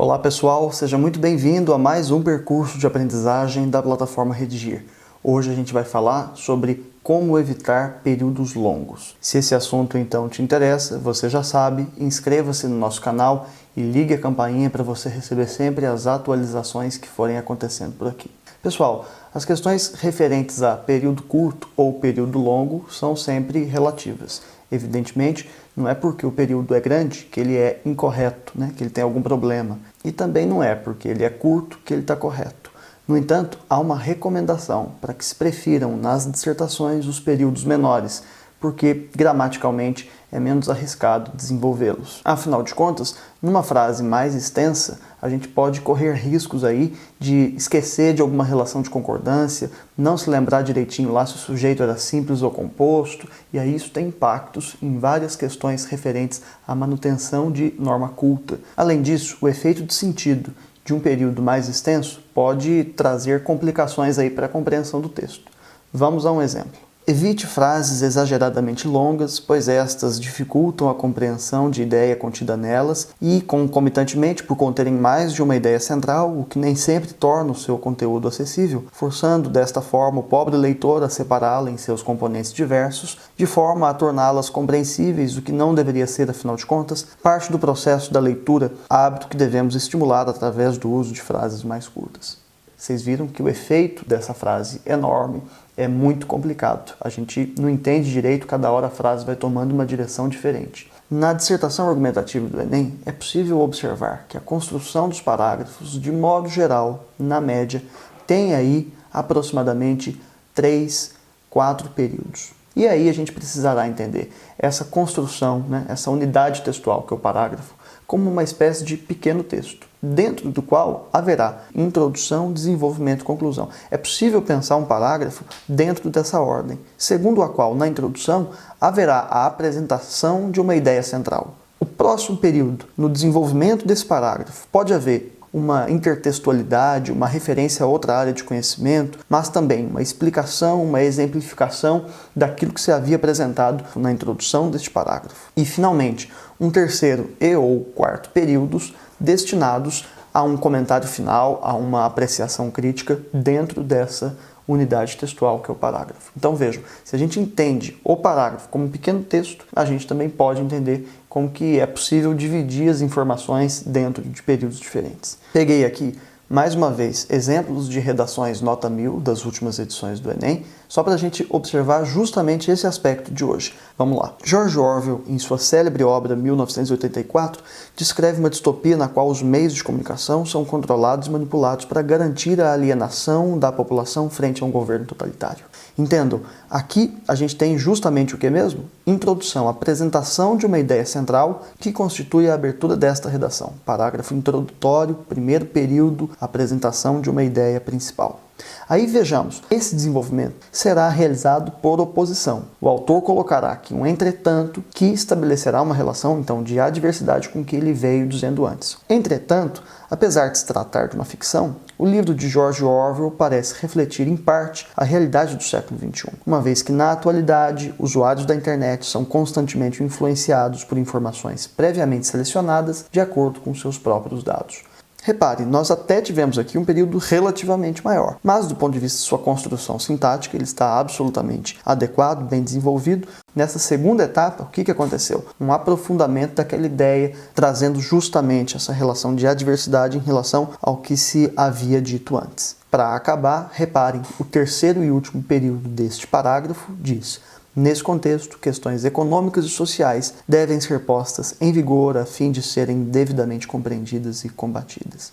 Olá pessoal, seja muito bem-vindo a mais um percurso de aprendizagem da plataforma Redigir. Hoje a gente vai falar sobre como evitar períodos longos. Se esse assunto então te interessa, você já sabe, inscreva-se no nosso canal e ligue a campainha para você receber sempre as atualizações que forem acontecendo por aqui. Pessoal, as questões referentes a período curto ou período longo são sempre relativas. Evidentemente, não é porque o período é grande que ele é incorreto, que ele tem algum problema. E também não é porque ele é curto que ele está correto. No entanto, há uma recomendação para que se prefiram nas dissertações os períodos menores, porque gramaticalmente é menos arriscado desenvolvê-los. Afinal de contas, numa frase mais extensa, a gente pode correr riscos aí de esquecer de alguma relação de concordância, não se lembrar direitinho lá se o sujeito era simples ou composto, e aí isso tem impactos em várias questões referentes à manutenção de norma culta. Além disso, o efeito de sentido de um período mais extenso pode trazer complicações aí para a compreensão do texto. Vamos a um exemplo. Evite frases exageradamente longas, pois estas dificultam a compreensão de ideia contida nelas e, concomitantemente, por conterem mais de uma ideia central, o que nem sempre torna o seu conteúdo acessível, forçando desta forma o pobre leitor a separá-la em seus componentes diversos, de forma a torná-las compreensíveis, o que não deveria ser, afinal de contas, parte do processo da leitura, hábito que devemos estimular através do uso de frases mais curtas. Vocês viram que o efeito dessa frase enorme é muito complicado. A gente não entende direito, cada hora a frase vai tomando uma direção diferente. Na dissertação argumentativa do Enem, é possível observar que a construção dos parágrafos, de modo geral, na média, tem aí aproximadamente 3, 4 períodos. E aí a gente precisará entender essa construção, essa unidade textual, que é o parágrafo, como uma espécie de pequeno texto, dentro do qual haverá introdução, desenvolvimento e conclusão. É possível pensar um parágrafo dentro dessa ordem, segundo a qual, na introdução, haverá a apresentação de uma ideia central. O próximo período, no desenvolvimento desse parágrafo, pode haver uma intertextualidade, uma referência a outra área de conhecimento, mas também uma explicação, uma exemplificação daquilo que se havia apresentado na introdução deste parágrafo. E, finalmente, um terceiro e ou quarto períodos destinados a um comentário final, a uma apreciação crítica dentro dessa unidade textual que é o parágrafo. Então vejam, se a gente entende o parágrafo como um pequeno texto, a gente também pode entender como que é possível dividir as informações dentro de períodos diferentes. Peguei aqui, mais uma vez, exemplos de redações nota 1000 das últimas edições do Enem, só para a gente observar justamente esse aspecto de hoje. Vamos lá. George Orwell, em sua célebre obra 1984, descreve uma distopia na qual os meios de comunicação são controlados e manipulados para garantir a alienação da população frente a um governo totalitário. Entendam, aqui a gente tem justamente o que mesmo? Introdução, apresentação de uma ideia central que constitui a abertura desta redação. Parágrafo introdutório, primeiro período, apresentação de uma ideia principal. Aí vejamos, esse desenvolvimento será realizado por oposição. O autor colocará aqui um entretanto que estabelecerá uma relação então de adversidade com o que ele veio dizendo antes. Entretanto, apesar de se tratar de uma ficção, o livro de George Orwell parece refletir em parte a realidade do século XXI, uma vez que na atualidade usuários da internet são constantemente influenciados por informações previamente selecionadas de acordo com seus próprios dados. Repare, nós até tivemos aqui um período relativamente maior, mas do ponto de vista de sua construção sintática, ele está absolutamente adequado, bem desenvolvido. Nessa segunda etapa, o que aconteceu? Um aprofundamento daquela ideia, trazendo justamente essa relação de adversidade em relação ao que se havia dito antes. Para acabar, reparem, o terceiro e último período deste parágrafo diz: nesse contexto, questões econômicas e sociais devem ser postas em vigor a fim de serem devidamente compreendidas e combatidas.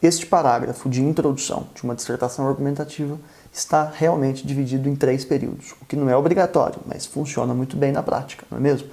Este parágrafo de introdução de uma dissertação argumentativa está realmente dividido em 3 períodos, o que não é obrigatório, mas funciona muito bem na prática, não é mesmo?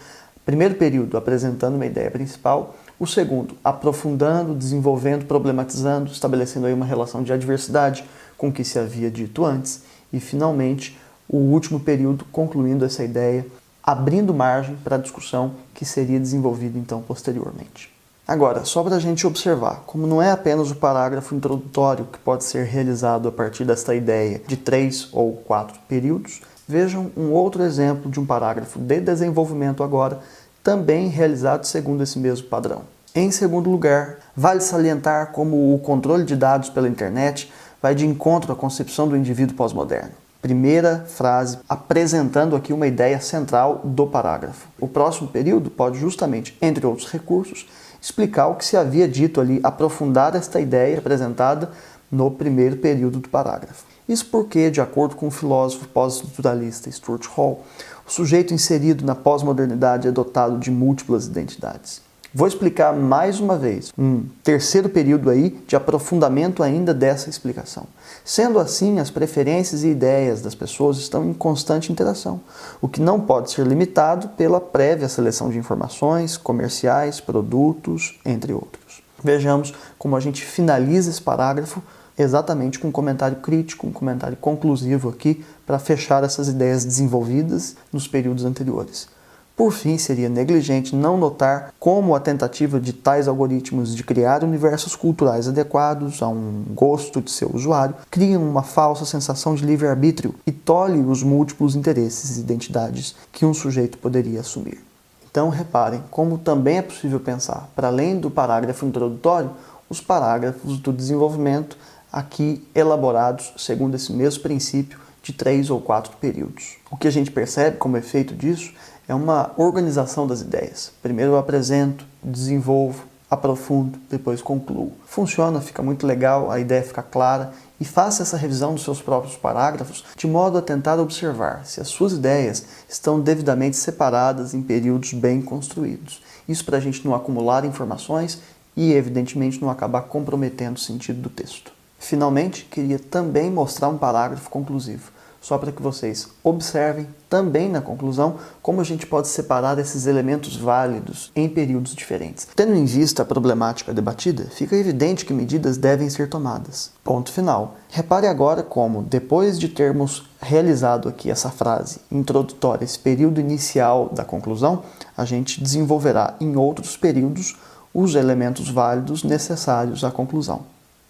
Primeiro período, apresentando uma ideia principal. O segundo, aprofundando, desenvolvendo, problematizando, estabelecendo aí uma relação de adversidade com o que se havia dito antes. E, finalmente, o último período, concluindo essa ideia, abrindo margem para a discussão que seria desenvolvida então posteriormente. Agora, só para a gente observar, como não é apenas o parágrafo introdutório que pode ser realizado a partir desta ideia de 3 ou 4 períodos, vejam um outro exemplo de um parágrafo de desenvolvimento agora, também realizado segundo esse mesmo padrão. Em segundo lugar, vale salientar como o controle de dados pela internet vai de encontro à concepção do indivíduo pós-moderno. Primeira frase, apresentando aqui uma ideia central do parágrafo. O próximo período pode justamente, entre outros recursos, explicar o que se havia dito ali, aprofundar esta ideia apresentada no primeiro período do parágrafo. Isso porque, de acordo com o filósofo pós-estruturalista Stuart Hall, o sujeito inserido na pós-modernidade é dotado de múltiplas identidades. Vou explicar mais uma vez um terceiro período aí de aprofundamento ainda dessa explicação. Sendo assim, as preferências e ideias das pessoas estão em constante interação, o que não pode ser limitado pela prévia seleção de informações, comerciais, produtos, entre outros. Vejamos como a gente finaliza esse parágrafo exatamente com um comentário crítico, um comentário conclusivo aqui para fechar essas ideias desenvolvidas nos períodos anteriores. Por fim, seria negligente não notar como a tentativa de tais algoritmos de criar universos culturais adequados a um gosto de seu usuário criam uma falsa sensação de livre-arbítrio e tolhe os múltiplos interesses e identidades que um sujeito poderia assumir. Então, reparem como também é possível pensar, para além do parágrafo introdutório, os parágrafos do desenvolvimento aqui elaborados segundo esse mesmo princípio de 3 ou 4 períodos. O que a gente percebe como efeito disso é uma organização das ideias. Primeiro eu apresento, desenvolvo, aprofundo, depois concluo. Funciona, fica muito legal, a ideia fica clara e faça essa revisão dos seus próprios parágrafos de modo a tentar observar se as suas ideias estão devidamente separadas em períodos bem construídos. Isso para a gente não acumular informações e, evidentemente, não acabar comprometendo o sentido do texto. Finalmente, queria também mostrar um parágrafo conclusivo, só para que vocês observem também na conclusão como a gente pode separar esses elementos válidos em períodos diferentes. Tendo em vista a problemática debatida, fica evidente que medidas devem ser tomadas. Ponto final. Repare agora como, depois de termos realizado aqui essa frase introdutória, esse período inicial da conclusão, a gente desenvolverá em outros períodos os elementos válidos necessários à conclusão.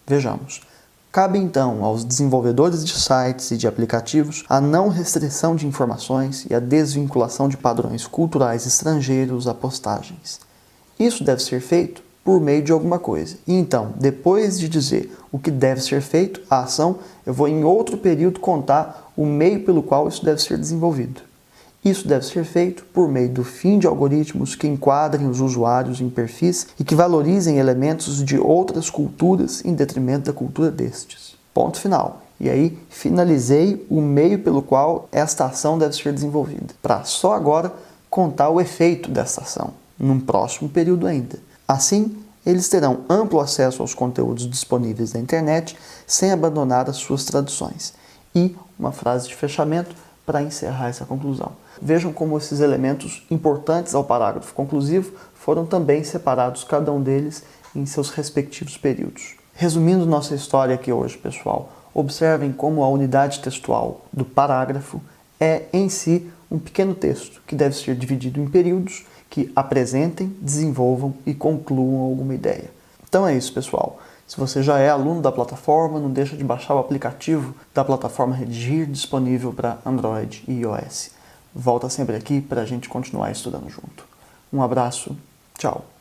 Vejamos. Cabe então aos desenvolvedores de sites e de aplicativos a não restrição de informações e a desvinculação de padrões culturais estrangeiros a postagens. Isso deve ser feito por meio de alguma coisa. E então, depois de dizer o que deve ser feito, a ação, eu vou em outro período contar o meio pelo qual isso deve ser desenvolvido. Isso deve ser feito por meio do fim de algoritmos que enquadrem os usuários em perfis e que valorizem elementos de outras culturas em detrimento da cultura destes. Ponto final. E aí, finalizei o meio pelo qual esta ação deve ser desenvolvida, para só agora contar o efeito desta ação, num próximo período ainda. Assim, eles terão amplo acesso aos conteúdos disponíveis na internet sem abandonar as suas traduções. E uma frase de fechamento para encerrar essa conclusão. Vejam como esses elementos importantes ao parágrafo conclusivo foram também separados, cada um deles, em seus respectivos períodos. Resumindo nossa história aqui hoje, pessoal, observem como a unidade textual do parágrafo é, em si, um pequeno texto que deve ser dividido em períodos que apresentem, desenvolvam e concluam alguma ideia. Então é isso, pessoal. Se você já é aluno da plataforma, não deixa de baixar o aplicativo da plataforma Redigir, disponível para Android e iOS. Volta sempre aqui para a gente continuar estudando junto. Um abraço, tchau!